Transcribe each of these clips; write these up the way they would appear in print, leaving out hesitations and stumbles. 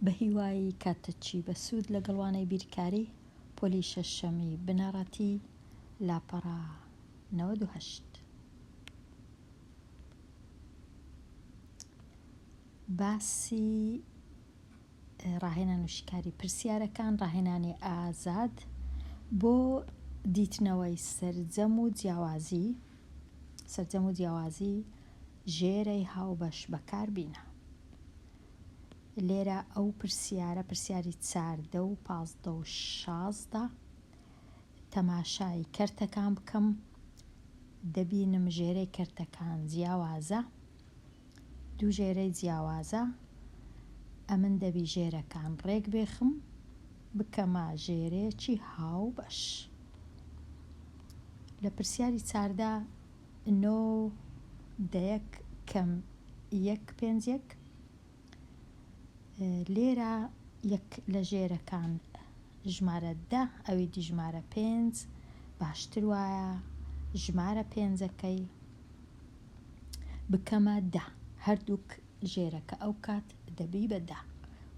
بە هیوای کاتەچی بە سوود لەگەڵوانەی بیرکاری پۆلی شەشەمی بنەڕەتی لاپەڕا 98. باسی ڕاهێنان و شیکاری پرسیارەکان ڕاهێنانی ئازاد بۆ دیتنەوەی سەرجەم و جیاوازی ژێرەی هاوبەش بەکاربینە. لێرە ئەو پرسیاری 14 و 15 و 16 تەماشای کەرتەکان بکەم. دەبینم ژێرەی کەرتەکان جیاوازە، دوو ژێرەی جیاوازە. ئەمن دەبی ژێرەکان ڕێک بێخم بکەمە ژێرەیەکی هاوبەش. لە پرسیاری 14 9 دەیەک کەم 1 5 1. لێرە یەک لە ژێرەکان ژمارە 10 ئەوی دی ژمارە 5 باشتر وایە ژمارە 5ەکەی بکەمە 10. هەردووک ژێرەکە ئەو کات دەبی بە 10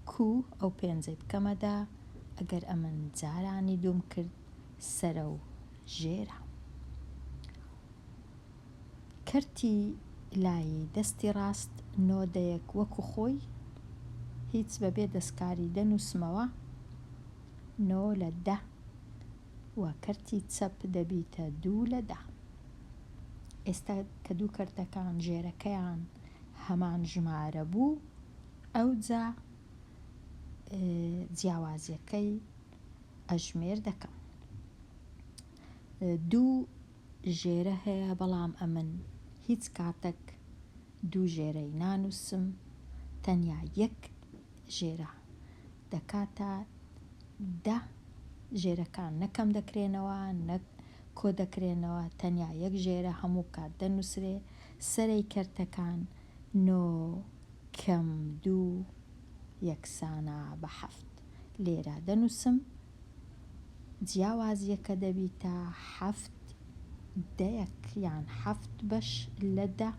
کو ئەو 5 بکەمە 10. ئەگەر ئەمن جارانی دوم کرد سەرە و ژێرە. کەرتی لای دەستی ڕاست 9 دەیەک وەکو خۆی هیچ بەبێ دەستکاری دەنووسمەوە 9 لە 10 و کەرتی چەپ دەبیتە 2 لە 10. ئێستا کە دوو کەرتەکان ژێرەکەیان هەمان ژمارە بوو ئەوجا جیاوازیەکەی ئەژمێر دەکەم. 2 ژێرە هەیە بەڵام ئەمن هیچ کاتێک 2 ژێرەی نانووسم، تەنیا 1 ژێرە دەکاتە 10. ژێرەکان نەکەم دەکرێنەوە نەک کۆ دەکرێنەوە، تەنیا 1 ژێرە هەموو کات دەنووسرێ. سەرەی کەرتەکان 9 کەم 2 یەکسانە بە 7. لێرە دەنووسم جیاوازیەکە دەبیتە 7 دەیەک یان 7 بەش لە 10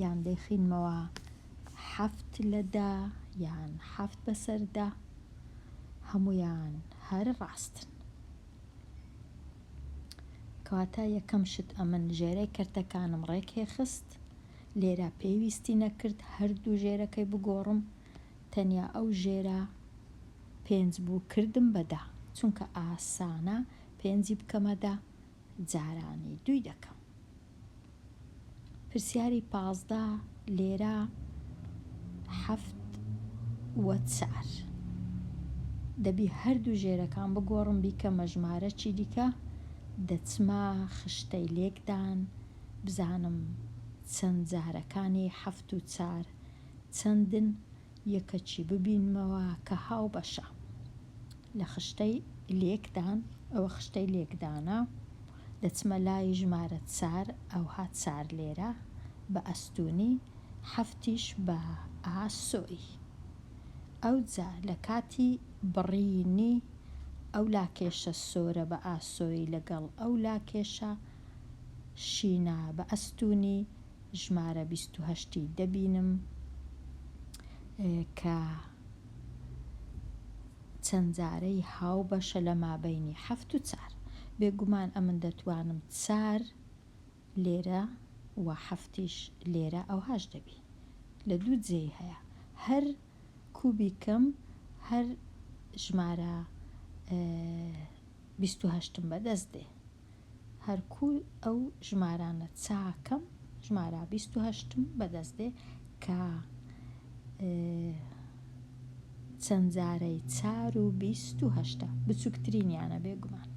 یان دەیخینمەوە 7 لە 10 یان 7 بەسەر 10 هەمویان هەر ڕاستن. کەواتە یەکەم شت ئەمن ژێرەی کەرتەکانم ڕێکێ خست. لێرە پێویستی نەکرد هەردوو ژێرەکەی بگۆڕم، تەنیا ئەو ژێرە 5 بوو کردم بە 10 چونکە ئاسانە 5 بکەمە 10 جارانی 2 دەکەم. پرسیاری 15 لێرە 7 و 4 دەبی هەردوو ژێرەکان بگۆڕم بیکەمە ژمارە چی دیکە دەچمە خشتەی لێکدان بزانم چەند جارەکانی 7 و 4 چەندن یەکەچی ببینمەوە کە هاو بەشە. لە خشتەی لێکدان ئەوە خشتەی لێکدانە دەچمە لای ژمارە 4 ئەوها 4 لێرە بە ئەستوونی 7ش بە ئاسۆی. ئەوجا لە کاتی بڕینی ئەو لاکێشە سۆرە بە ئاسۆی لەگەڵ ئەو لاکێشە شینە بە ئەستوونی ژمارە 28 دەبینم کە چەند جارەی هاو بەشە لە مابەینی 7 و 4. بێگومان ئەمن دەتوانم 4 لێرە و 7ش لێرە ئەوهاش دەبی لە دوو جێی هەیە. هەر کوبیکەم هەر ژمارە 28م بەدەست دێ. هەرکوو ئەو ژمارانە چاکەم ژمارە 28م بەدەست دێ کە چەند جارەی 4 و 28 بچووکترینیانە بێگومان.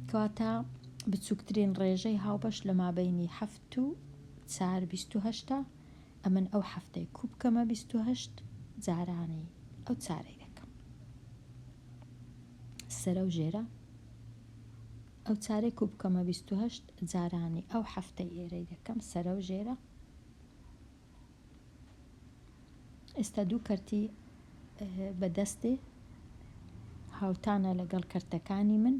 کەواتە بچووکترین ڕێژەی هاوبەش لە مابەینی 7 و 4 28 ئەمن ئەو هەفتەی کوب بکەمە 28 جارانی ئەو چارەی دەکەم. سەرە و ژێرە ئەو چارەی کوب بکەمە 28 جارانی ئەو هەفتەی ئێرەی دەکەم سەرە و ژێرە. ئێستا دوو کەرتی بەدەستێ هاوتانە لەگەڵ کەرتەکانی من.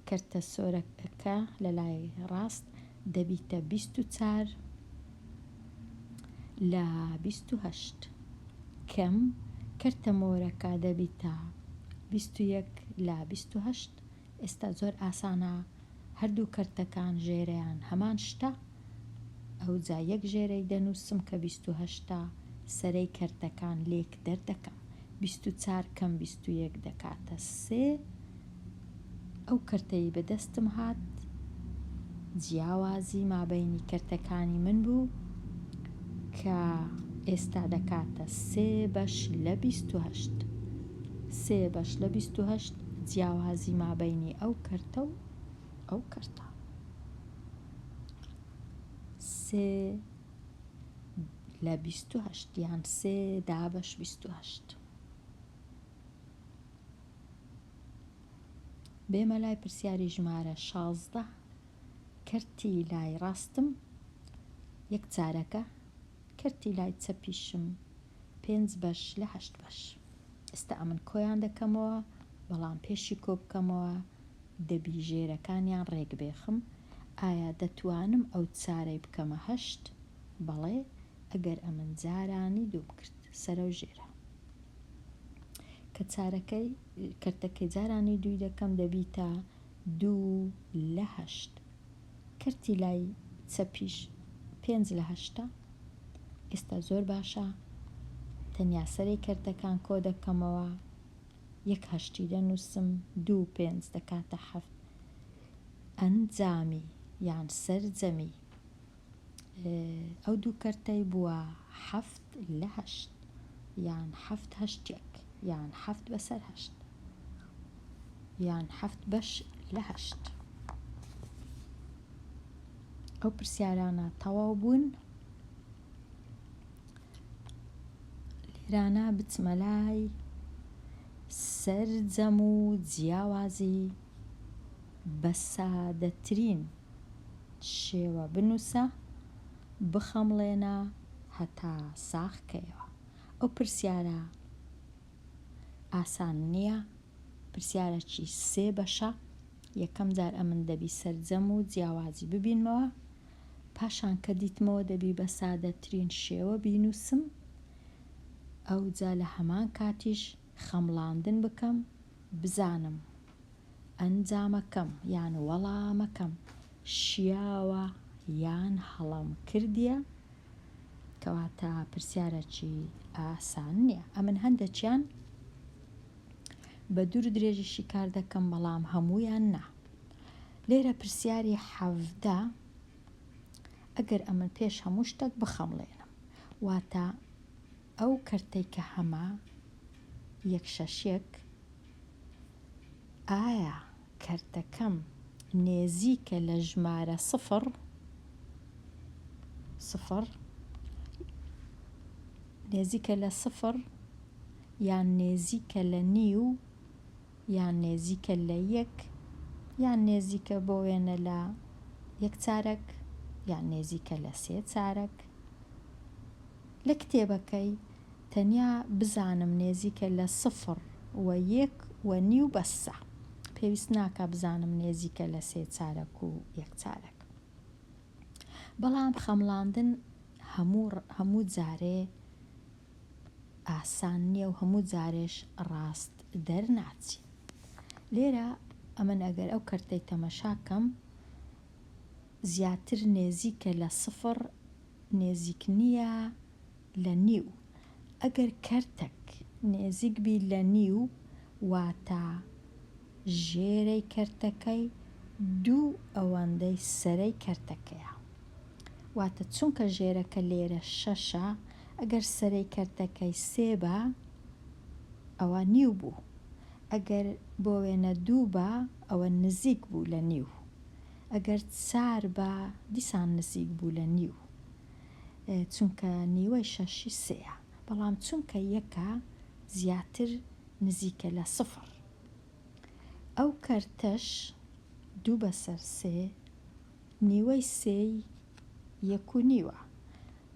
کەرتە سۆرەکە لە لای ڕاست دەبیتە 24 لە 28 کەم کەرتە مۆرەکە دەبیتە 21 لە 28. ئێستا زۆر ئاسانە هەردوو کەرتەکان ژێرەیان هەمان شتە، ئەو جا یەک ژێرەی دەنووسم کە 28 سەرەی کەرتەکان لێک دەردەکەم. 24 کەم 21 دەکاتە 3. ئەو کەرتەی بەدەستم هات جیاوازی مابەینی کەرتەکانی من بوو کە ئێستا دەکاتە 3 بەش لە 28. 3 بەش لە 28 جیاوازی مابەینی ئەو کەرتە و ئەو کەرتە. 3 لە 28 یان 3 دابەش 28. بێمە لای پرسیاری ژمارە 16. کەرتی لای ڕاستم 1 چارەکە، کەرتی لای چەپیشم 5 بەش لە 8 بەش. ئێستا ئەمن کۆیان دەکەمەوە، بەڵام پێشی کۆ بکەمەوە دەبی ژێرەکانیان ڕێک بێخم. ئایا دەتوانم ئەو چارەی بکەمە 8؟ بەڵێ، ئەگەر ئەمن جارانی دوو بکرد سەرە و ژێرە. کە کەرتەکەی جارانی دووی دەکەم دەبیتە 2 لە 8. کەرتی لای چەپیش 5 لە 8. ئێستا زۆر باشە، تەنیا سەرەی کەرتەکان کۆ دەکەمەوە، 1 8 دەنووسم، 2 و 5 دەکاتە 7. ئەنجامی یان سەرجەمی ئەو دوو کەرتەی بووە 7 لە 8 یان 7 8 یان 7 بەسەر 8 یان 7 بەش لە 8. ئەو پرسیارانە تەواو بوون. لێرانە بچمە لای سەرجەم و جیاوازی بە سادەترین شێوە بنووسە، بخەمڵێنە هەتا ساغکەیەوە. ئەو پرسیارە ئاسان نییە، پرسیارەکی 3 بەشە. یەکەم جار ئەمن دەبی سەرجەم و جیاوازی ببینمەوە، پاشان کە دیتمەوە دەبی بە سادەترین شێوە بینووسم، ئەو جا لە هەمان کاتیش خەمڵاندن بکەم، بزانم ئەنجامەکەم یان وەڵامەکەم شیاوە یان هەڵم کردیە، کەواتە پرسیارەکی ئاسان نییە. ئەمن هەندێکیان بە دوور درێژیشی کار دەکەم، بەڵام هەموویان نا. لێرە پرسیاری 17 ئەگەر ئەمن پێش هەموو شتێک بخەمڵێنم، واتە ئەو کەرتەی کە هەما 1 6 ئایا کەرتەکەم نێزیکە لە ژمارە 0 نێزیکە لە 0 یان نێزیکە لە نیو یان نێزیکە لە 1 یان نێزیکە بۆ وێنە لە 1 چارەک یان نێزیکە لە 3 چارەک. لە کتێبەکەی تەنیا بزانم نێزیکە لە 0 و 1 و نیو بەسە، پێویست ناکە بزانم نێزیکە لە 3 چارەک و 1 چارەک. بەڵام خەمڵاندن هەموو جارێ ئاسان نییە و هەموو جارێش ڕاست دەرناچی. لێرە ئەمن ئەگەر ئەو کەرتەی تەمەشاکەم زیاتر نێزیکە لە 0 نێزیک نییە لە نیو. ئەگەر کەرتێک نێزیک بی لە نیو، واتە ژێرەی کەرتەکەی 2 ئەوەندەی سەرەی کەرتەکەیە، واتە چونکە ژێرەکە لێرە 6، ئەگەر سەرەی کەرتەکەی 3 بە ئەوە نیو بوو، ئەگەر بۆ وێنە 2 بە ئەوە نزیک بوو لە نیو، ئەگەر 4 بە دیسان نزیک بوو لە نیو، چونکە نیوەی 6 3ە، بەڵام چونکە 1ە زیاتر نزیکە لە 0. ئەو کەرتەش 2 بەسەر 3 نیوەی 3 1 و نیوە،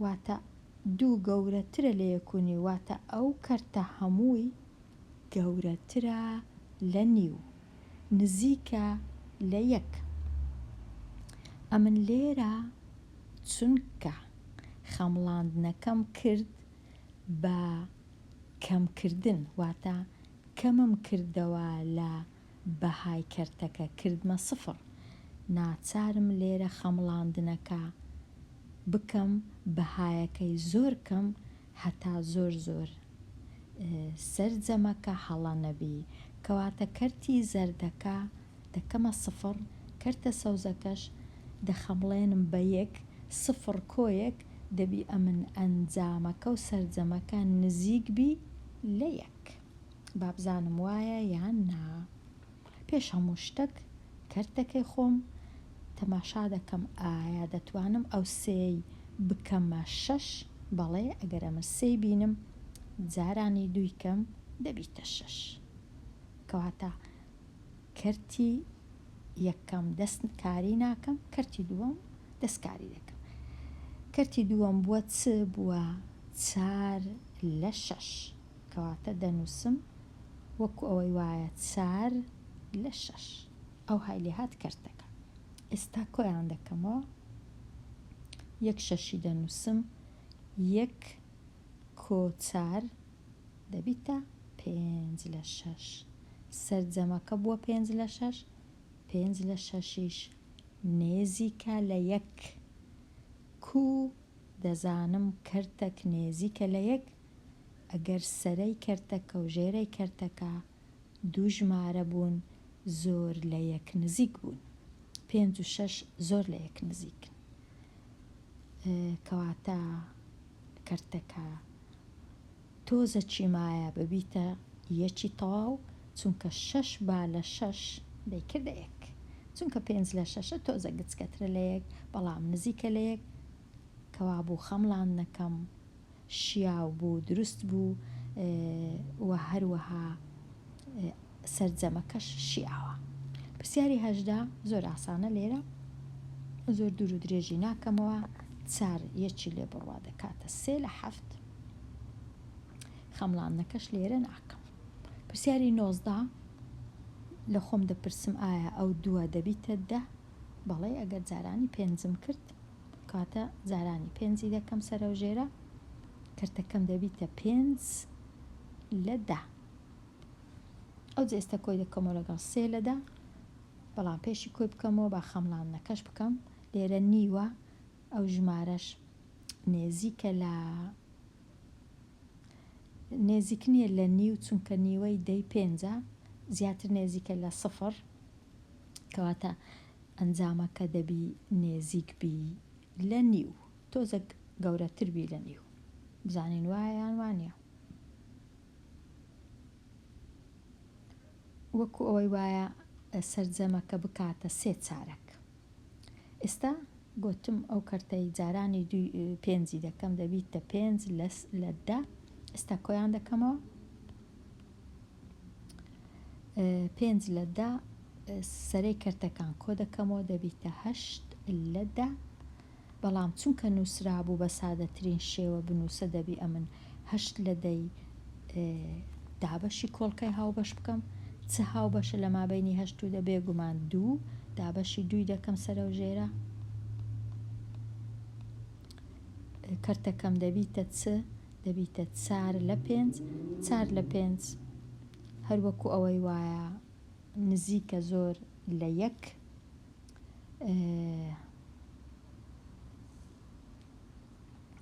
واتە 2 گەورەترە لە 1 و نیو، واتە ئەو کەرتە هەمووی گەورەترە لە نیو، نزیکە لە 1. ئەمن لێرە چونکە خەمڵاندنەکەم کرد بە کەمکردن، واتە کەمم کردەوە لە بەهای کەرتەکە، کردمە سفر. ناچارم لێرە خەمڵاندنەکە بکەم بەهایەکەی زۆر کەم هەتا زۆر زۆر سەرجەمەکە هەڵە نەبی، کەواتە کەرتی زەردەکە دەکەمە سفر، کەرتە سەوزەکەش دەخەمڵێنم بە 1 سفر کۆیەک، دەبی ئەمن ئەنجامەکە و سەرجەمەکە نزیک بی لە 1. بابزانم وایە یان نا. پێش هەموو شتێک کەرتەکەی خۆم تەماشا دەکەم ئایا دەتوانم ئەو 3 بکەمە 6، بەڵێ ئەگەر ئەمە 3 بینم جارانی 2 کەم دەبیتە 6. کەواتە کەرتی یەکەم دەستکاری ناکەم، کەرتی دووەم دەستکاری دەکەم. کەرتی دووەم بووە چ بووە 4/6، کەواتە دەنووسم وەکو ئەوەی وایە 4/6. ئەو های لێ هات کەرتەکە. ئێستا کۆیان دەکەمەوە، 1 6 دەنووسم، 1 کۆ 4 دەبیتە 5/6. سەرجەمەکە بووە 5/6، 5/6 نێزیکە لە 1. کو دەزانم کەرتەک نێزیکە لە 1 ئەگەر سەرەی کەرتەکە و ژێرەی کەرتەکە 2 ژمارە بوون، زۆر لە 1 نزیک بوون. 5 و 6 زۆر لە 1 نزیکن. کەواتە کەرتەکە تۆزە چیمایە ببیتە 1 تەواو، چونکە 6 با لە 6 دەیکردە 1، چونکە 5/6 تۆزە گچکەترە لە 1، بەڵام نزیکە لە 1. کەوا بوو خەمڵاندنەکەم شیاو بوو، دروست بوو، و هەروەها سەرجەمەکەش شیاوە. پرسیاری 18 زۆر ئاسانە، لێرە زۆر دوور و درێژی ناکەمەوە. 4 1 لێ بڕوا دەکاتە 3/7، خەمڵاندنەکەش لێرە ناکەم. پرسیاری 19 لە خۆم دەپرسم ئایا ئەو 2 دەبیتە 10؟ بەڵێ ئەگەر جارانی 5م کرد کاتە جارانی 5 دەکەم سەرە و ژێرە، کەرتەکەم دەبیتە 5/10. ئەو جێستە کۆی دەکەمەوە لەگەڵ 3/10، بەڵام پێشی کۆی بکەمەوە با خەمڵاندنەکەش بکەم. لێرە نیوە، ئەو ژمارەش نێزیکە لە نێزیک نییە لە نیو، چونکە نیوەی 5 زیاتر نێزیکە لە 0، کەواتە ئەنجامەکە دەبی نێزیک بی لە نیو، تۆزە گەورەتر بی لە نیو. بزانین وایە یان وانە؟ وەکو ئەوەی وایە سەرجەمەکە بکاتە 3 چارەک. ئێستا گوتم ئەو کەرتەی جارانی 5 دەکەم دەبیتە 5/10. ئێستا کۆیان دەکەمەوە، 5/10 سەرەی کەرتەکان کۆ دەکەمەوە دەبیتە 8/10، بەڵام چونکە نووسرا بوو بە سادەترین شێوە بنووسە، دەبی ئەمن 8/10 دابەشی کۆڵکەی هاوبەش بکەم. چ هاوبەشە لە مابەینی 8 و 10؟ بێگومان 2 دابەشی 2 دەکەم سەرە و ژێرە. کەرتەکەم دەبیتە چ؟ دەبیتە 4/5. 4/5 هەروەکو ئەوەی وایە نزیکە زۆر لە 1.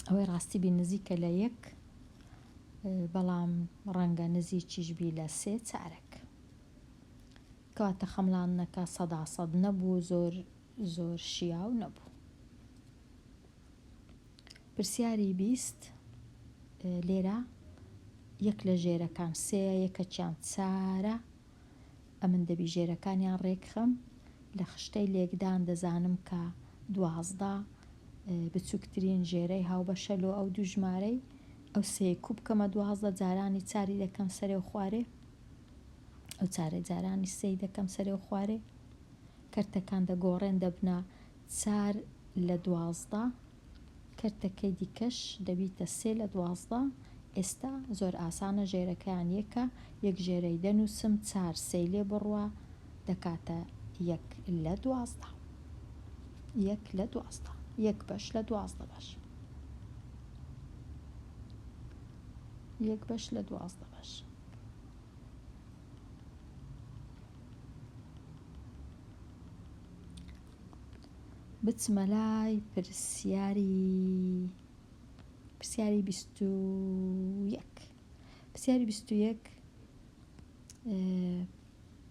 ئەوەی ڕاستی بی نزیکە لە 1، بەڵام ڕەنگە نزیکیش بی لە 3 چارەک. کەواتە خەمڵاندنەکە 100% نەبوو، زۆر شیاو نەبوو. پرسیاری 20 لێرە 1 لە ژێرەکان 3، 1کیان 4. ئەمن دەبی ژێرەکانیان ڕێکخەم. لە خشتەی لێکدان دەزانم کە 12 بچووکترین ژێرەی هاوبەشە لۆ ئەو 2 ژمارەی. ئەو 3 کوب بکەمە 12 جارانی 4 دەکەم سەرێ و خوارێ، ئەو 4 جارانی 3 دەکەم سەرێ و خوارێ. کەرتەکان دەگۆڕێن دەبنە 4/12، کەرتەکەی دیکەش دەبیتە 3/12. ئێستا زۆر ئاسانە، ژێرەکەیان یەکە، 1 ژێرەی دەنووسم، 4 3 لێ بڕوا دەکاتە 1/12. 1/12، 1 بەش لە 12 بەش. یەک بەش لە 12 بەش. بچمە لای پرسیاری 21. پرسیاری 21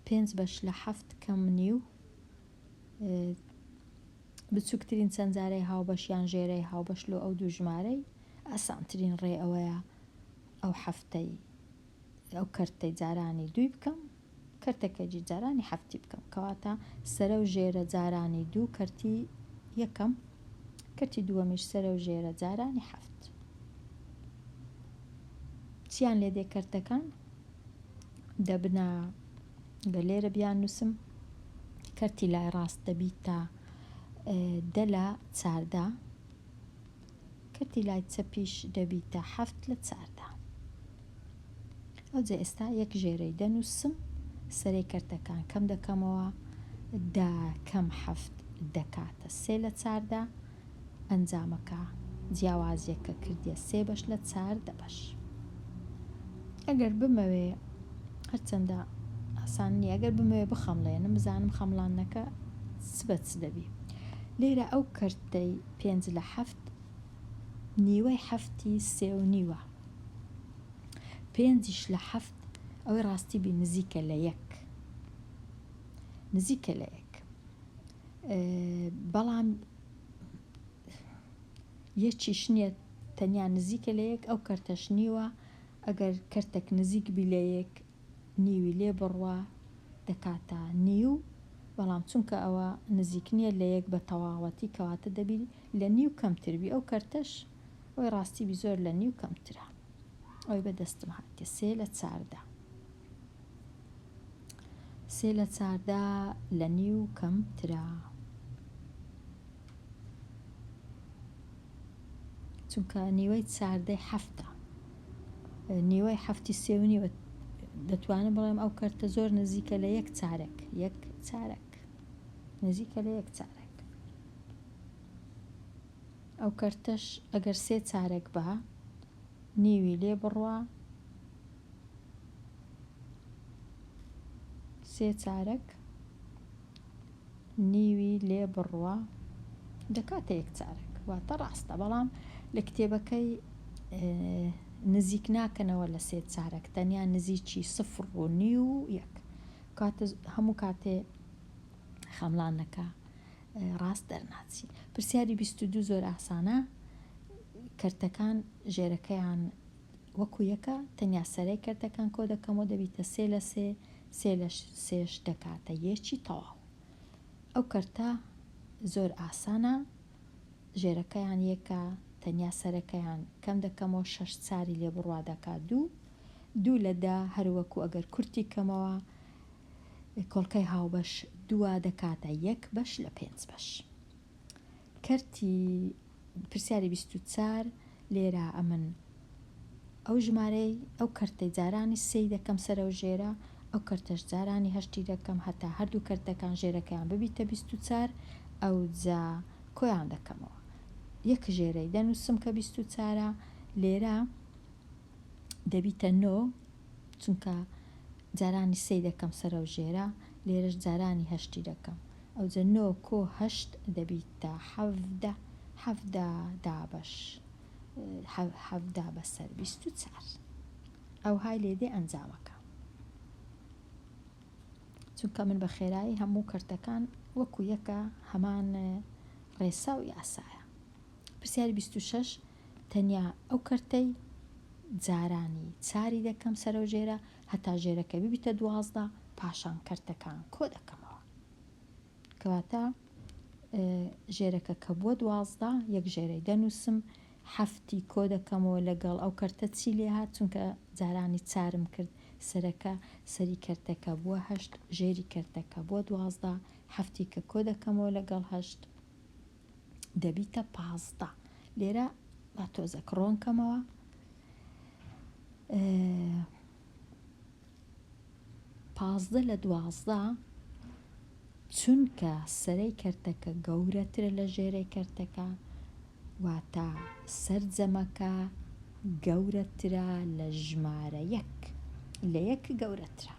5 بەش لە 7 کەم نیو بچووکترین چەندجارەی هاوبەشیان ژێرەی هاوبەش لۆ ئەو دوو ژمارەی ئاسانترین ڕێ ئەوەیە ئەو هەفتەی ئەو کەرتەی جارانی دوی بکەم کەرتەکەجی جارانی هەفتی بکەم کەواتە سەرە و ژێرە جارانی دوو کەرتی یەکەم کەرتی دووەمیش سەرە و ژێرە جارانی هەفت. چیان لێ دێ کەرتەکان دەبنە بە لێرە بیان نووسم کەرتی لای ڕاست دەبیتە 10 لە 14 کەرتی لای چەپیش دەبیتە 7 لە 14. ئەوجا ئێستا یەک ژێرەی دەنووسم سەرەی کەرتەکان کەم دەکەمەوە 10 کەم 7 دەکاتە 3 لە 14 ئەنجامەکە جیاوازیەکە کردیە 3 بەش لە 14 بەش. ئەگەر بمەوێ هەرچەندە ئاسان نییە ئەگەر بمەوێ بخەمڵێنم بزانم خەمڵانەکە چ بە چ دەبی. لێرە ئەو کەرتەی 5 لە 7 نیوەی هەفتی 3 و نیوە 5 لە 7 ئەوەی ڕاستی بی نزیکە لە 1 نزیکە لە 1 بەڵام یەکیش نییە تەنیا نزیکە لە 1 ئەو کەرتەش نیوە ئەگەر کەرتێک نزیک بی لە 1 نیوی لێ بڕوە دەکاتە نیو بەڵام چونکە ئەوە نزیک نییە لە 1 بە تەواوەتی کەواتە دەبی لە نیو کەمتربی ئەو کەرتەش ئەوی ڕاستی بی زۆر لە نیو کەمترە ئەوی بەدەستم هاتیە 3 لە 14 3 لە 14 لە نیو کەمترە چونکە نیوەی 14 هەفتە نیوەی هەفتی 3 و نیوە دەتوانم بڵێم ئەو کەرتە زۆر نزیکە لە 1 چارەک 1 چارەک نزیکە لە 1 چارەک ئەو کەرتەش ئەگەر 3 چارەک بە نیوی لێ بڕوە 3 چارەک نیوی لێ بڕوە دەکاتە 1 چارەک واتە ڕاستە بەڵام لە کتێبەکەی نزیک ناکەنەوە لە 3 چارەک تەنیا نزیکی 0 و نیو و 1 کاتە هەموو کاتێ خەمڵانەکە ڕاست دەرناچی. پرسیاری 22 زۆر ئاسانە کەرتەکان ژێرەکەیان وەکو یەکە تەنیا سەرەی کەرتەکان کۆ دەکەمەوە دەبیتە 3 لە 3 3 لە 3 دەکاتە یەکی تەواو. ئەو کەرتە زۆر ئاسانە ژێرەکەیان یەکە تەنیا سەرەکەیان کەم دەکەمەوە 6 چاری لێ بڕوا دەکات 2 لە 10 هەروەکو ئەگەر کورتی کەمەوە کۆڵکەی هاوبەش 2 دەکاتە 1 بەش لە 5 بەش. کەرتی پرسیاری 24 لێرە ئەمن ئەو ژمارەی ئەو کەرتەی جارانی 3 دەکەم سەرە و ژێرە ئەو کەرتەش جارانی 8 دەکەم هەتا هەردوو کەرتەکان ژێرەکەیان ببیتە 24 ئەو جا کۆیان دەکەمەوە یەک ژێرەی دەنووسم کە 24 لێرە دەبیتە 9 چونکە جارانی 3 دەکەم سەرە و ژێرە لێرەش جارانی 8 دەکەم ئەو جا 9 کۆ 8 دەبیتە 17 دابەش 17 بەسەر 24 ئەو های لێدێ ئەنجامەکە چونکە من بە خێرایی هەموو کەرتەکان وەکو یەکە هەمان ڕێسا و یاسایە. پرسیاری 26 تەنیا ئەو کەرتەی جارانی چاری دەکەم سەرە و ژێرە هەتا ژێرەکە ببیتە 12 پاشان کەرتەکان کۆ دەکەمەوە کەواتە ژێرەکە کە بووە 12 یەک ژێرەی دەنووسم هەفتی کۆ دەکەمەوە لەگەڵ ئەو کەرتە چی لێ هات چونکە جارانی چارم کرد سەرەکە سەری کەرتەکە بووە 8 ژێری کەرتەکە بووە 12 هەفتی کە کۆ دەکەمەوە لەگەڵ 8 دەبیتە 15 لێرە با تۆزە کڕۆنکەمەوە 15 لە 12 چونکە سەرەی کەرتەکە گەورەترە لە ژێرەی کەرتەکە واتە سەرجەمەکە گەورەترە لە ژمارە یەک، لە یەک گەورەترە.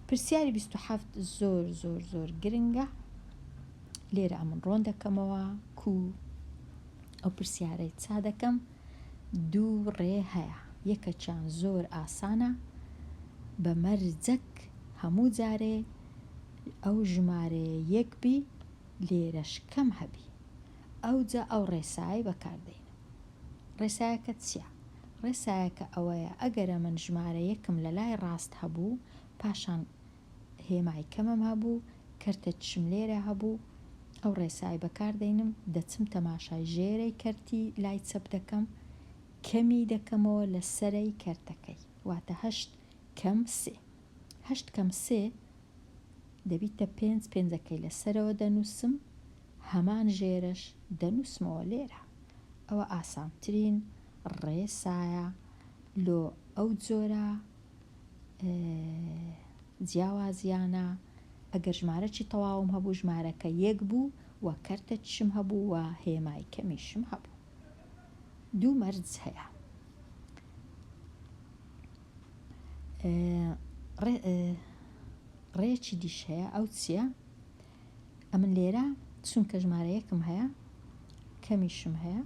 پرسیاری 27 زۆر زۆر زۆر گرنگە. لێرە ئەمن ڕۆن دەکەمەوە کو ئەو پرسیارەی چا دەکەم. دوو ڕێ هەیە، یەکەچیان زۆر ئاسانە، بە مەرجەک هەموو جارێ ئەو ژمارەیە یەک بی لێرەش کەم هەبی، ئەوجا ئەو ڕێسایی بەکاردێنم. ڕێسایەکە چییە؟ ڕێسایەکە ئەوەیە ئەگەرە من ژمارە یەکم لە لای ڕاست هەبوو، پاشان هێمای کەمم هەبوو، کەرتە چشم لێرە هەبوو، ئەو ڕێسایی بەکاردێنم، دەچم تەماشای ژێرەی کەرتی لای چەپ دەکەم، کەمی دەکەمەوە لە سەرەی کەرتەکەی، واتە 8 کەم 3. 8 کەم 3 دەبیتە 5، پێنجەکەی لەسەرەوە دەنووسم، هەمان ژێرەش دەنووسمەوە لێرە. ئەوە ئاسانترین ڕێسایە لۆ ئەو جۆرە جیاوازیانە. ئەگەر ژمارەی تەواوم هەبوو، ژمارەکە یەک بوو و کەرتە چشم هەبوو و هێمای کەمیشم هەبوو. دوو مەرج هەیە. ڕێکی دیش هەیە، ئەو چییە؟ ئەمن لێرە چونکە ژمارە یەکم هەیە، کەمیشم هەیە،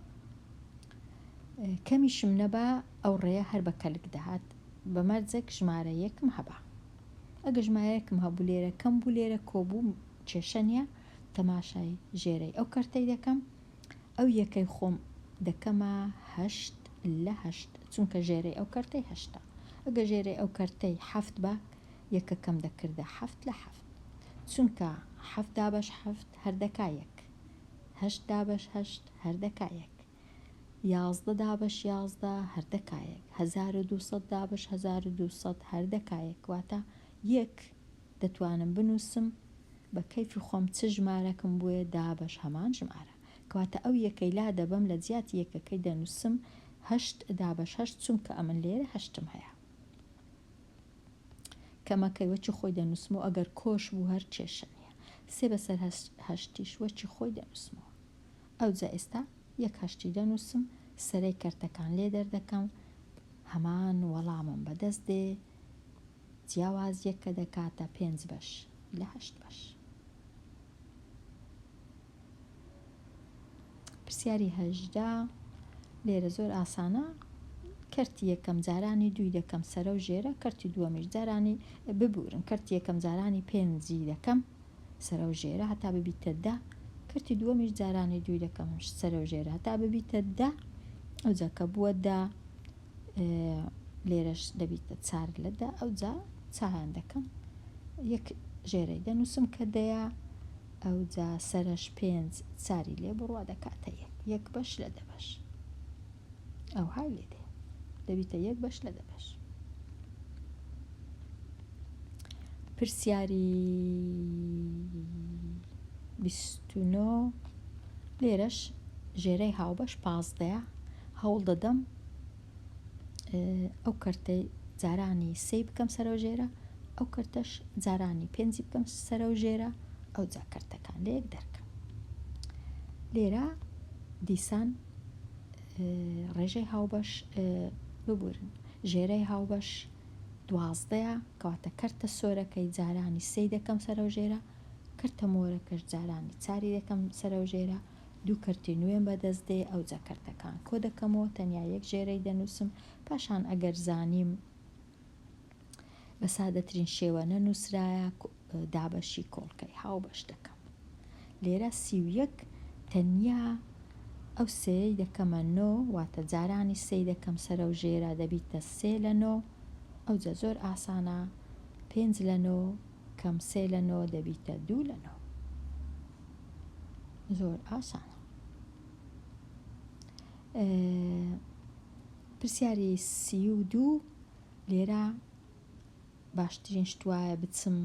کەمیشم نەبا ئەو ڕێیە هەر بە کەلک دەهات، بە مەرجێک ژمارە یەکم هەبا. ئەگە ژمارە یەکم هەبوو لێرە کەم بوو، لێرە کۆبوو، کێشە نیە، تەماشای ژێرەی ئەو کەرتەی دەکەم، ئەو یەکەی خۆم دەکەمە 8 لە 8، چونکە ژێرەی ئەو کەرتەی 8. ئەگە ژێرەی ئەو کەرتەی 7 بە، یەکەکەم دەکردە 7 لە 7، چونکە 7 دابەش 7 هەردەکا یەک، 8 دابەش 8 هەردەکا یەک، 11 دابەش 11 هەردەکا یەک، 1200 دابەش 1200 هەردەکا یەک. واتە یەک دەتوانم بنووسم بە کەیفی خۆم چ ژمارەکەم بووە دابەش هەمان ژمارە، کەواتە ئەو یەکەی لا دەبەم لە جیاتی یەکەکەی دەنووسم 8 دابەش 8، چونکە ئەمن لێرە 8م هەیە. کەمەکەی وەچی خۆی دەنووسمەوە، ئەگەر کۆش بوو هەر کێشە نیە، 3 بەسەر 8یش وەچی خۆی دەنووسمەوە. ئەوجا ئێستا 1 8 دەنووسم، سەرەی کەرتەکان لێ دەردەکەم، هەمان وەڵامم بەدەست دێ، جیاوازیەکە دەکاتە 5 بەش لە 8 بەش. پرسیاری 18 لێرە زۆر ئاسانە. کەرتی یەکەم جارانی دوی دەکەم سەرە و ژێرە، کەرتی دووەمیش جارانی ببورن، کەرتی یەکەم جارانی 5 دەکەم سەرە و ژێرە هەتا ببیتە 10، کەرتی دووەمیش جارانی دوی دەکەم سەرە و ژێرە هەتا ببیتە 10، ئەوجا کە بووە 10 لێرەش دەبیتە 4 لە 10، ئەوجا چایان دەکەم، یەک ژێرەی دەنووسم کە دەیە، ئەوجا سەرش 5 4ی لێ بڕوا دەکاتە 1 بەش لە 10 بەش، ئەو های لێ دێ دەبیتە 1 بەش لە 10 بەش. پرسیاری 29 لێرەش ژێرەی هاوبەش 15ە، هەوڵ دەدەم ئەو کەرتەی جارانی 3 بکەم سەرە و ژێرە، ئەو کەرتەش جارانی 5 بکەم سەرە و ژێرە، ئەو جا کەرتەکان لە یەک دەرکەم. لێرە دیسان ڕێژەی هاوبەش ببورن، ژێرەی هاوبەش 12ە، کەواتە کەرتە سۆرەکەی جارانی 3 دەکەم سەرە و ژێرە، کەرتە مۆرەکەش جارانی 4 دەکەم سەرە و ژێرە، دوو کەرتی نوێم بەدەست دێ، ئەوجا کەرتەکان کۆ دەکەمەوە، تەنیا یەک ژێرەی دەنووسم، پاشان ئەگەر زانیم بە سادەترین شێوە نەنووسرایە دابەشی کۆڵکەی هاوبەش دەکەم. لێرە 31 تەنیا ئەو سێی دەکەمە 9، واتە جارانی 3 دەکەم سەرە و ژێرە دەبیتە 3 لە 9، ئەوجا زۆر ئاسانە، 5 لە 9 کەم 3 لە 9 دەبیتە 2 لە 9، زۆر ئاسانە. پرسیاری 32 لێرە باشترین شتوایە بچم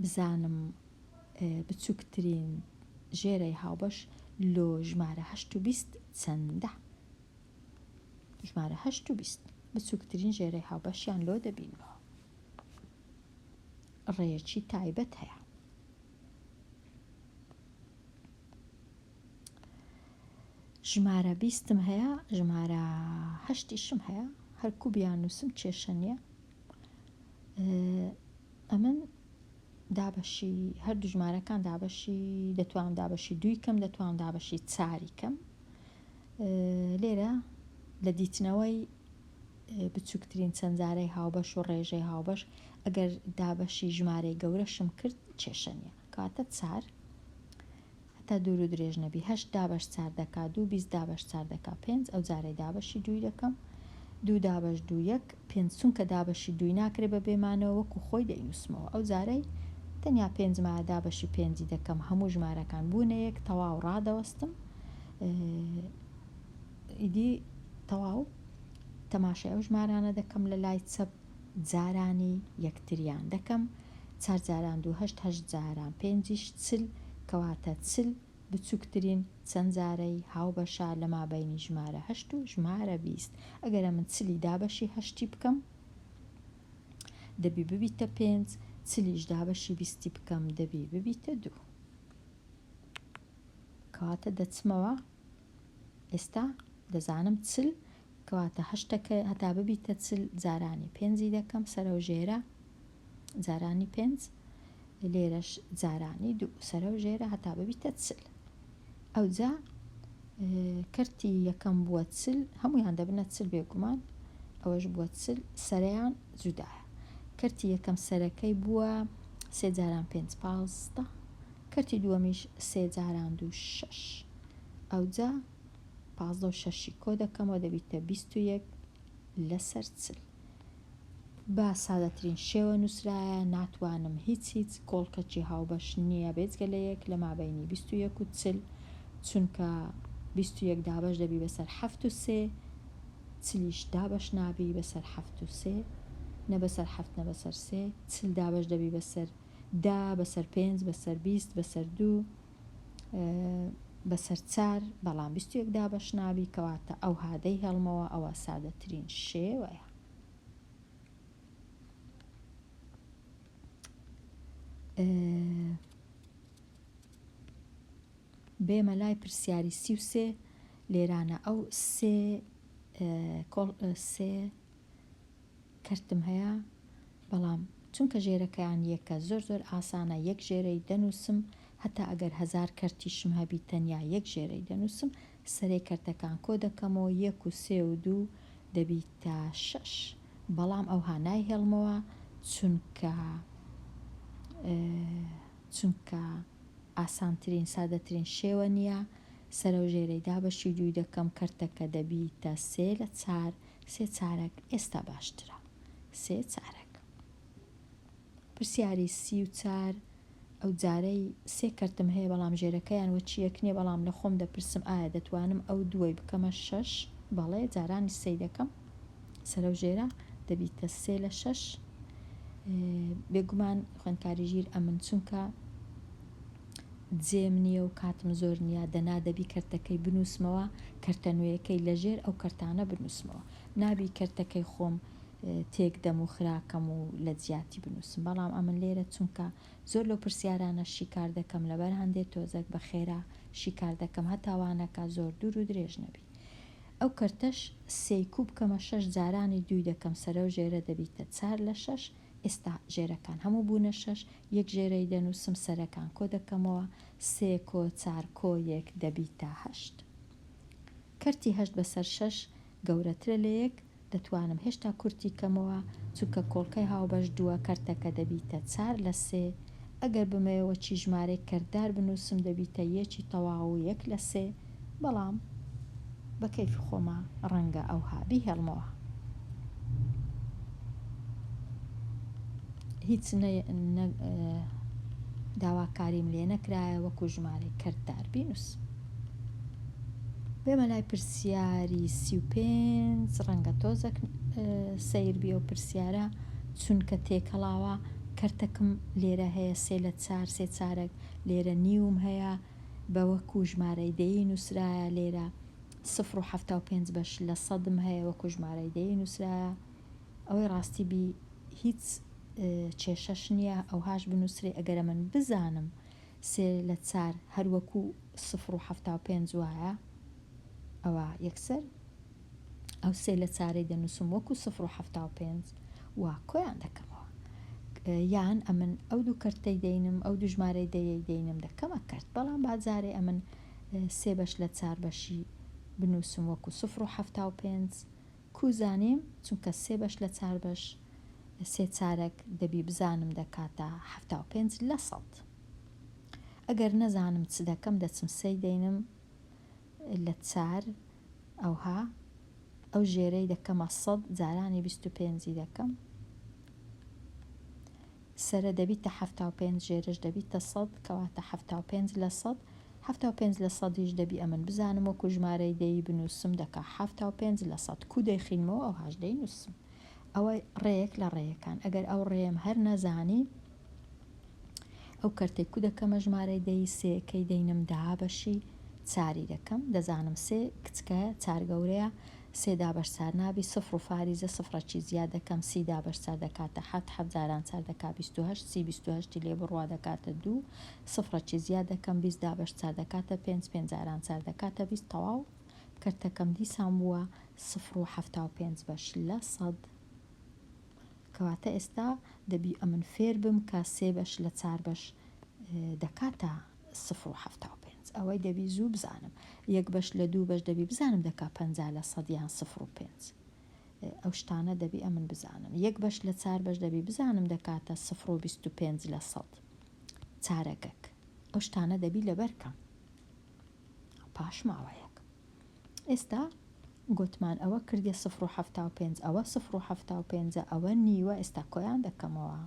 بزانم بچووکترین ژێرەی هاوبەش لۆ ژمارە 8 و 20 چەندە. ژمارە 8 و 20 بچووکترین ژێرەی هاوبەشیان لۆ دەبینەوە. ڕێیەکی تایبەت هەیە. ژمارە 20م هەیە، ژمارە 8شم هەیە، هەرکوو بیان نووسم کێشە نییە. ئەمن دابەشی هەردوو ژمارەکان دابەشی دەتوانم دابەشی 2 کەم، دەتوانم دابەشی 4 کەم. لێرە لە دیتنەوەی بچووکترین چەندجارەی هاوبەش و ڕێژەی هاوبەش ئەگەر دابەشی ژمارەی گەورەشم کرد کێشە نییە، کاتە 4 هەتا دوور و درێژ نەبی. 8 دابەش 4 دەکا 2، 20 دابەش 4 دەکا 5، ئەو جارەی دابەشی 2 دەکەم. 2 دابەش 2 1، 5 چونکە دابەشی 2 ناکرێت بە بێمانەوە وەکو خۆی دەینووسمەوە، ئەو جارەی تەنیا 5 مایە دابەشی 5 دەکەم، هەموو ژمارەکان بوونە یەک، تەواو ڕادەوەستم. ئیدی تەواو تەماشای ئەو ژمارانە دەکەم لە لای چەپ، جارانی یەکتریان دەکەم. 4 جاران 2 8، 8 جاران 5ش 40، کەواتە 40 بچووکترین چەند جارەی هاوبەشە لە مابەینی ژمارە 8 و ژمارە 20. ئەگەرە من 40 دابەشی 8 بکەم دەبی ببیتە 5، 40 دابەشی 20 بکەم دەبی ببیتە 2. کەواتە دەچمەوە ئێستا دەزانم 40 کەواتە 8ەکە هەتا ببیتە 40 جارانی 5 دەکەم سەرە و ژێرە، جارانی 5 لێرەش جارانی 2 سەرە و ژێرە هەتا ببیتە 40. ئەوجا کەرتی یەکەم بووە 40، هەمویان دەبنە 40 بێگومان، ئەوەش بووە 40 سەرەیان جودایە. کەرتی یەکەم سەرەکەی بووە 3 جاران 5 15، کەرتی دووەمیش 3 جاران 2 6، ئەوجا 15 و 6 کۆ دەکەمەوە دەبیتە 21 لەسەر 40. با سادەترین شێوە نووسرایە، ناتوانم هیچ کۆڵکەچی هاوبەش نییە بێجگە لە یەک لە مابەینی 21 و 40، چونکە 21 دابەش دەبی بەسەر 7 و 3، 40 دابەش نابی بەسەر 7 و 3 نە بەسەر 7 نە بەسەر 3، 40 دابەش دەبی بەسەر 10 بەسەر 5 بەسەر 20 بەسەر 2 بەسەر 4، بەڵام 21 دابەش نابی، کەواتە ئەو هادەی هەڵمەوە ئەوە سادەترین شێوەیە. بێمە لای پرسیاری 33 لێرانە ئەو سێ کەرتم هەیە، بەڵام چونکە ژێرەکەیان یەکە زۆر ئاسانە یەک ژێرەی دەنووسم، هەتا ئەگەر 1000 کەرتیشم هەبی تەنیا یەک ژێرەی دەنووسم. سەرەی کەرتەکان کۆ دەکەمەوە 1 و 3 و 2 دەبیتە 6، بەڵام ئەو هانای هێڵمەوە چونکە ئاسانترین سادەترین شێوە نییە. سەرە و ژێرەی دابەشی 2 دەکەم، کەرتەکە دەبیتە 3 لە 4، 3 چارەک ئێستا باشترە، 3 چارەک. پرسیاری 34 ئەو جارەی 3 کەرتم هەیە بەڵام ژێرەکەیان وەچی یەک نییە، بەڵام لە خۆم دەپرسم ئایا دەتوانم ئەو دووەی بکەمە 6؟ بەڵێ، جارانی 3 دەکەم سەرە و ژێرە دەبیتە 3 لە 6. بێگومان خوێندکاری ژیر ئەمن چونکە جێم نییە و کاتم زۆر نییە، دەنا دەبی کەرتەکەی بنووسمەوە، کەرتە نوێیەکەی لەژێر ئەو کەرتانە بنووسمەوە، نابی کەرتەکەی خۆم تێک دەم و خراکەم و لە جیاتی بنووسم. بەڵام ئەمن لێرە چونکە زۆر لەو پرسیارانە شیکار دەکەم لەبەر هەندێک تۆزێک بە خێرا شیکار دەکەم هەتاوانەکە زۆر دوور و درێژ نەبی. ئەو کەرتەش 3 کوب بکەمە 6 جارانی 2 دەکەم سەرە و ژێرە دەبیتە 4 لە 6. ئێستا ژێرەکان هەموو بوونە 6، یەک ژێرەی دەنووسم، سەرەکان کۆ دەکەمەوە 3 کۆ 4 کۆ 1 دەبیتە 8. کەرتی 8 بەسەر 6 گەورەترە لە 1، دەتوانم هێشتا کورتی کەمەوە چونکە کۆڵکەی هاوبەش 2 کەرتەکە دەبیتە 4 لە 3. ئەگەر بمەوە چی ژمارەی کەردار بنووسم دەبیتە 1 تەواو و 1 لە 3، بەڵام بە کەیفی خۆمە ڕەنگە ئەو هابی هێڵمەوە. هیچ داواکاریم لێ نەکرایە وەکو ژمارەی کەردار بینووسم. بێمە لای پرسیاری 35 ڕەنگە تۆزێک سەیر بێ و پرسیارە چونکە تێکەڵاوە کەرتەکەم لێرە هەیە 3 لە 4 3 چارەک، لێرە نیوم هەیە بە وەکو ژمارەی دەیی نووسرایە، لێرە 0.75 بەش لە 100م هەیە وەکو ژمارەی دەیی نووسرایە. ئەوەی ڕاستی بی هیچ کێشەش نییە ئەوهاش بنووسێ، ئەگەرە من بزانم 3 لە 4 هەروەکو 0.75 وایە ئەوە یەکسەر ئەو سێ لە چارەی دەنووسم وەکو 0.75 وا کۆیان دەکەمەوە، یان ئەمن ئەو دوو کەرتەی دەینم ئەو دوو ژمارەی دەینم دەکەمە کەرت، بەڵام بازارێ ئەمن سێ بەش لە چار بەشی بنووسم وەکو 0.75 کوزانیم چونکە سێ بەش لە چار بەش سێ چارەک دەبی بزانم دەکاتە 75%. ئەگەر نەزانم چ دەکەم دەچم سەی دەینم لە چار ئەوها ئەو ژێرەی دەکەمە 100 جارانی 25 دەکەم سرە دەبیتە 75 ژێرش دەبیتە 100 کەواتە 75 لە 100 75 لە 100 دەبی ئەمن بزانم وەکو ژمارەی دەی بنووسم دەکا 75 لە 100 کو دەیخینمەوە ئەو هاش دەینووسم. ئەوە ڕێیەک لە ڕێیەکان. ئەگەر ئەو ڕێم هەر نەزانی ئەو کەرتێک کو دەکەمە ژمارەی دەی سێەکەی دەینم داها بەشی چاری دەکەم دەزانم سێ کچکە چار گەورەیە سێدا بەش چار نابی سفر و فاریزە سفرەکی زیاد دەکەم سیدا بەش چار دەکاتە حەوت جاران چار دەکا 28 سی 28 لێ بڕوا دەکاتە 2 سفرەکی زیاد دەکەم 20 دا بەش چار دەکاتە 5 جاران چار دەکاتە 20 تەواو کەرتەکەم دیسان بووە 0.75 بەش لە 100 کەواتە ئێستا دەبی ئەمن فێر بم کە سێ بەش لە چار بەش دەکاتە 0.75 ئەوەی دەبی زوو بزانم یەک بەش لە دوو بەش دەبی بزانم دەکا 50 لە 100 یان 0.5 ئەو شتانە دەبی ئەمن بزانم یەک بەش لە چار بەش دەبی بزانم دەکاتە 0.25 لە 100 چارەکەک ئەو شتانە دەبی لەبەرکەم پاش ماوەیەک. ئێستا گوتمان ئەوە کردی 0.75 ئەوە 0.75 ئەوە نیوە ئێستا کۆیان دەکەمەوە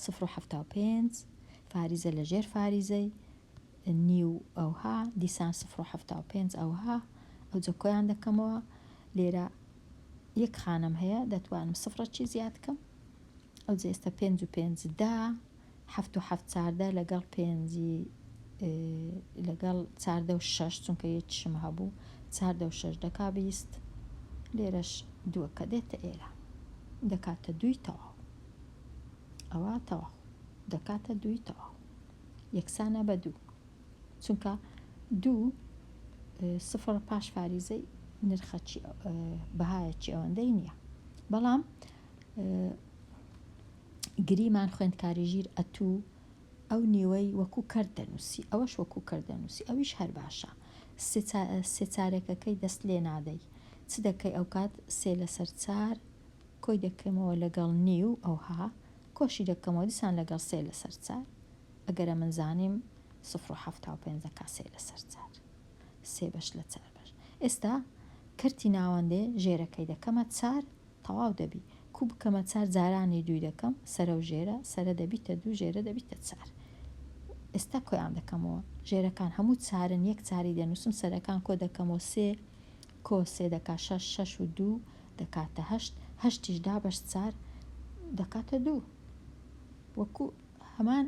0.75 فاریزە لە ژێر فاریزەی نیو ئەوها دیسان 0.75 ئەوها ئەو جە کۆیان دەکەمەوە لێرە یەک خانم هەیە دەتوانم سفرەکی زیاد کەم ئەو جە ئێستا 5 و 5 دا 7 و 7 چاردە لەگەڵ 5 لەگەڵ چاردە و 6 چونکە یەکیشم هەبوو چاردە و 6 دەکا 20 لێرەش دووەکە دێتە ئێرە دەکاتە دوی تەواو ئەوە تەواو دەکاتە دوی تەواو یەکسانە بە دوو چونکە دوو سفر پاش فاریزەی نرخەکی بەهایەکی ئەوەندەی نییە بەڵام گریمان خوێندکاری ژیر ئەتوو ئەو نیوەی وەکو کەرت دەنووسی ئەوەش وەکو کەرت دەنووسی ئەویش هەر باشە سێ چارێکەکەی دەست لێ نادەی چ دەکەی ئەو کات سێ لەسەر چار کۆی دەکەمەوە لەگەڵ نیو ئەوها کۆشی دەکەمەوە دیسان لەگەڵ سێ لەسەر چار ئەگەرە من زانیم 0.75 دەکا سێ لەسەر چار سێ بەش لە چار بەش ئێستا کەرتی ناوەندێ ژێرەکەی دەکەمە چار تەواو دەبی کو بکەمە چار جارانی دوی دەکەم سەرە و ژێرە سەرە دەبیتە دوو ژێرە دەبیتە چار ئێستا کۆیان دەکەمەوە ژێرەکان هەموو چارن یەک چاری دەنووسم سەرەکان کۆ دەکەمەوە سێ کۆ سێ دەکا 6 و 2 دەکاتە 8 دا بەش چار دەکاتە دوو وەکو هەمان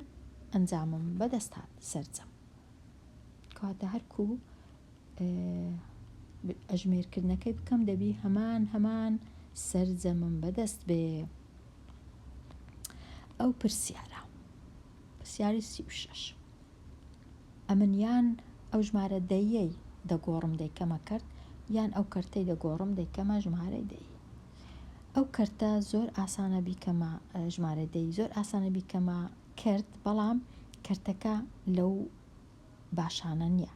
ئەنجامم بەدەست هات سەرجەم کەواتە هەرکوو ئەژمێرکردنەکەی بکەم دەبی هەمان سەرجەمم بەدەست بێ. ئەو پرسیاری 36 ئەمن یان ئەو ژمارە دەیەی دەگۆڕم دەیکەمە کەرت یان ئەو کەرتەی دەگۆڕم دەیکەمە ژمارەی دەی ئەو کەرتە زۆر ئاسانە بیکەمە ژمارە دەی زۆر ئاسانە بیکەمە کەرت بەڵام کەرتەکە لەو باشانە نییە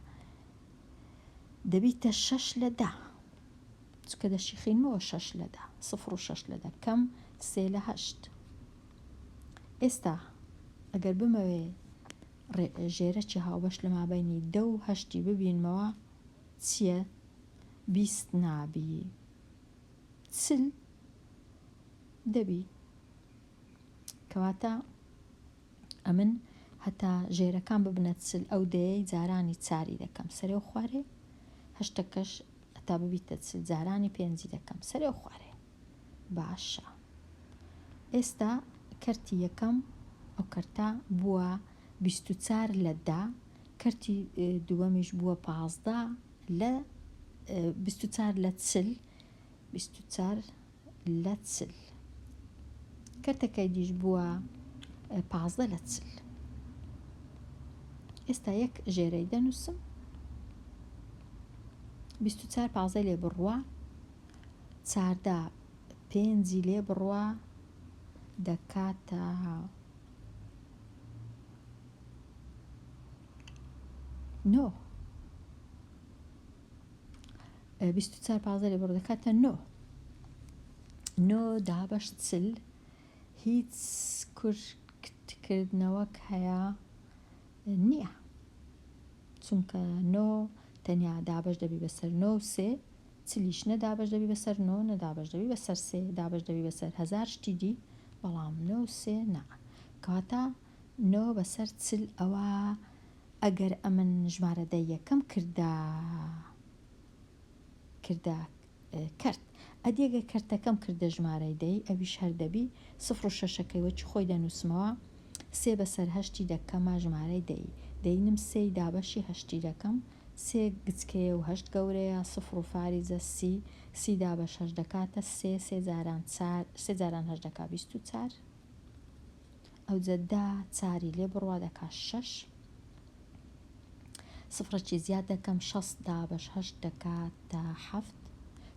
دەبیتە 6 لە 10 چکە دەشیخینەوە 6 لە 10 0 و 6 لە 10 کەم 3 لە 8 ئێستا ئەگەر بمەوێ ژێرەی هاوبەش لە مابەینی 10 و 8 ببینمەوە چییە 20 نابی چل دەبی کەواتە ئەمن هەتا ژێرەکان ببنە چل ئەو دەیەی جارانی چاری دەکەم سەرێ و خوارێ هەشتەکەش هەتا ببیتە چل جارانی 5 دەکەم سەرێ و خوارێ باشە. ئێستا کەرتی یەکەم ئەو کەرتە بووە 24 لە 10 کەرتی دووەمیش بووە 15 لە 24 لە 40 24 لە 40 کەرتەکەی دیش بووە 15 لە 40 ئێستا یەک ژێرەی دەنووسم 24 15 لێ بڕوە 14 5 لێ بڕوە دەکاتە 9 24 15 لێ بڕوە دەکاتە 9 9 دابەش چل هیچ کورتکردنەوەک هەیە نییە چونکە 9 تەنیا دابش دەبی بەسەر 9 و 3 چلیش نەدابش دەبی بەسەر 9 نەدابش دەبی بەسەر 3 دابش دەبی بەسەر 1000 شتی دی بەڵام 9 و 3 نا کەواتە 9 بەسەر چل ئەوە ئەگەر ئەمن ژمارە دەی یەکەم کردا کرد ئەدیگە کەرتەکەم کردە ژمارەی دەی ئەویش هەر دەبی 0 و 6ەکەی وەچی خۆی دەنووسمەوە 3 بەسەر 8 دەکەمە ژمارەی دەی دەینم 3 دابەشی 8 دەکەم 3 گچکەیە و 8 گەورەیە 0 و فاریزە سی دابەش 8 دەکاتە 3 جاران 8 دەکا 24 ئەو جەدا چاری لێ بڕوا دەکا 6 سفرەکی زیاد دەکەم 6 دابەش 8 دەکاتە 7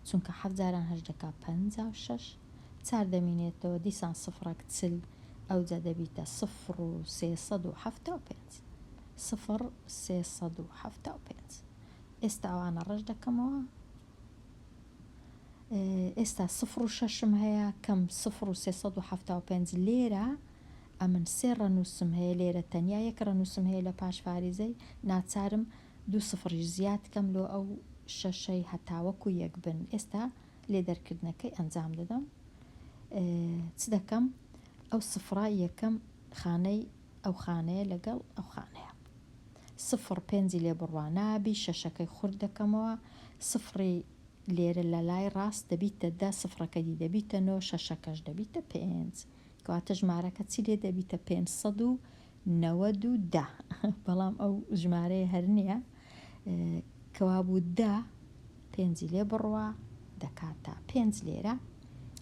چونکە 7 جاران 8 دەکا 56 4 دەمینێتەوە دیسان سفرەک چل ئەو جە دەبیتە 0 و 375 0 375 ئێستا ئەوانە ڕێژ دەکەمەوە ئێستا 0 و 6م هەیە کەم 0 و 375 لێرە ئەمن 3 ڕەنووسم هەیە لێرە تەنیا یەک ڕەنووسم هەیە لە پاش فاریزەی ناچارم 2 سفریش زیاد کەم لۆ ئەو شەشەی هەتاوەکو یەک بن ئێستا لێ دەرکردنەکەی ئەنجام دەدەم چ دەکەم ئەو سفرە یەکەم خانەی ئەو خانەیە لەگەڵ ئەو خانەیە 0 5 لێ بڕوا نابی شەشەکەی خورد دەکەمەوە سفری لێرە لە لای ڕاست دەبیتە 10 سفرەکە دی دەبیتە 9 شەشەکەش دەبیتە 5 کەواتە ژمارەکە چی لێ دەبیتە 590 بەڵام ئەو ژمارەیە هەر نییە کەوا بوو 10 5 لێ بڕوا دەکاتە 5 لێرە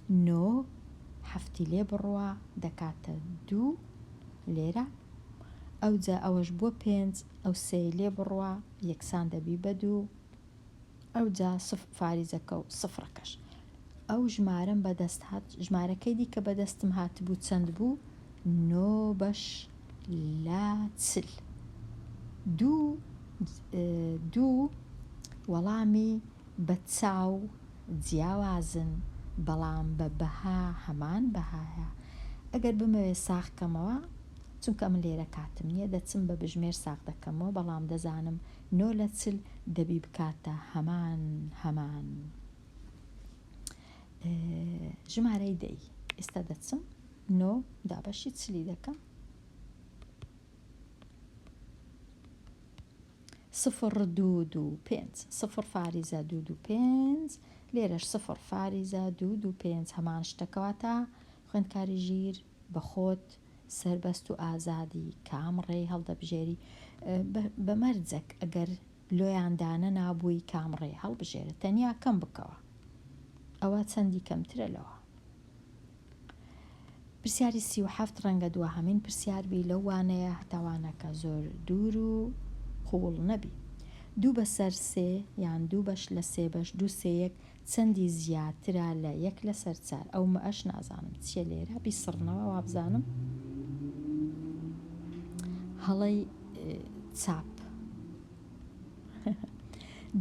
9 7 لێ بڕوا دەکاتە 2 لێرە ئەو جا ئەوەش بۆ 5 ئەو 3 لێ بڕوا یەکسان دەبی بە 2 ئەو جا فاریزەکە و سفرەکەش ئەو ژمارەم بەدەست هات ژمارەکەی دی کە بەدەستم هات بوو چەند بوو 9 بەش لە چل 2 وەڵامی بە چاو جیاوازن بەڵام بە بەها هەمان بەهایە ئەگەر بمەوێ ساغکەمەوە چونکە من لێرە کاتم نییە دەچم بە بژمێر ساغ دەکەمەوە بەڵام دەزانم 9 لە چل دەبی بکاتە هەمان ژمارەی دەی ئێستا دەچم 9 دابەشی چلی دەکەم 0 2 2 5 0 فاریزە 2 2 5 لێرەش 0 فاریزە 2 2 5 هەمان شتەکەواتە خوێندکاری ژیر بە خۆت سربەست و ئازادی کام ڕێی هەڵدەبژێری بە مەرجەک ئەگەر لۆیاندانە نابووی کام ڕێ هەڵبژێرە تەنیا کەم بکەوە ئەوە چەندی کەمترە لەوە پرسیاری 37 ڕەنگە دووەهەمین پرسیاربی لەو وانەیە هەتاوانەکە زۆر دوور و قوڵ نەبی 2 بەسەر 3 یان 2 بەش لە 3 بەش 2 3 چەندی زیاترە لە 1 لەسەر 4 ئەو مەش نازانم چیە لێرە بیسڕنەوە وابزانم هەڵەی چاپ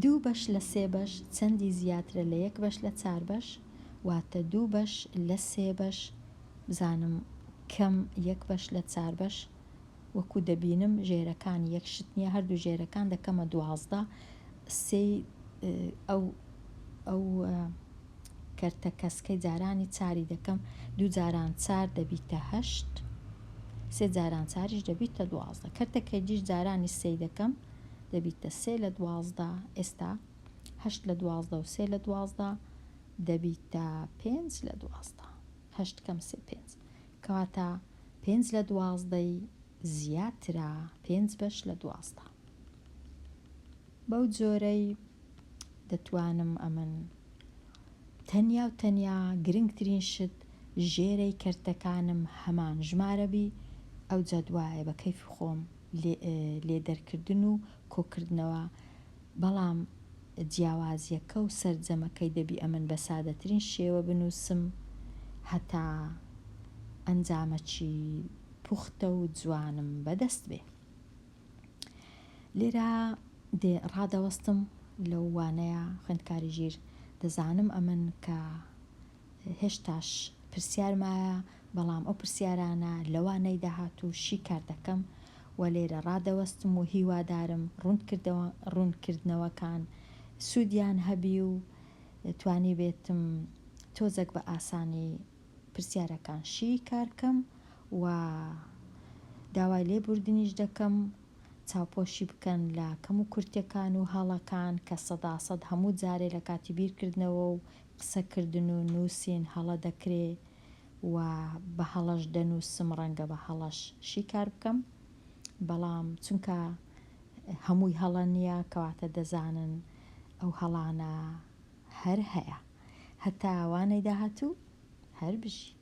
2 بەش لە 3 بەش چەندی زیاترە لە 1 بەش لە 4 بەش واتە 2 بەش لە 3 بەش بزانم کەم 1 بەش لە 4 بەش وەکو دەبینم ژێرەکان یەک شت نییە هەردوو ژێرەکان دەکەمە 12 سێ ئەو کەرتە کەسکەی جارانی چاری دەکەم 2 جاران 4 دەبیتە 8 3 جاران 4ش دەبیتە 12 کەرتەکەی دیش جارانی 3 دەکەم دەبیتە 3 لە 12 ئێستا 8 لە 12 و 3 لە 12 دەبیتە 5 لە 12 8 کەم 3 5 کەواتە 5 لە 12 زیاترە 5 بەش لە 12 بەو جۆرەی دەتوانم ئەمن تەنیا و تەنیا گرنگترین شت ژێرەی کەرتەکانم هەمان ژمارەبی ئەو جەدوایە بە کەیفی خۆم لێ دەرکردن و کۆکردنەوە بەڵام جیاوازیەکە و سەرجەمەکەی دەبی ئەمن بە سادەترین شێوە بنووسم هەتا ئەنجامەکی پوختە و جوانم بەدەست بێ. لێرە ڕادەوەستم لەو وانەیە خوێندکاری ژیر دەزانم ئەمن کە هێشتاش پرسیارمایە، بەڵام ئەو پرسیارانە لەوانەی داهاتوو شی کار دەکەم و لێرە ڕادەوەستم و هیوادارم ڕوونکردنەوەکان سوودیان هەبی و توانی بێتم تۆزێک بە ئاسانی پرسیارەکان شی کارکەم و داوای لێبوردنیش دەکەم چاوپۆشی بکەن لە کەم و کورتەکان و هەڵەکان کە 100% هەموو جارێ لە کاتی بیرکردنەوە و قسەکردن و نووسین هەڵە دەکرێ و بە هەڵەش دەنووسم، ڕەنگە بە هەڵەش شی کار بکەم، بەڵام چونکە هەمووی هەڵە نییە کەواتە دەزانن ئەو هەڵانە هەر هەیە. هەتا وانەی داهاتوو هەر بژی.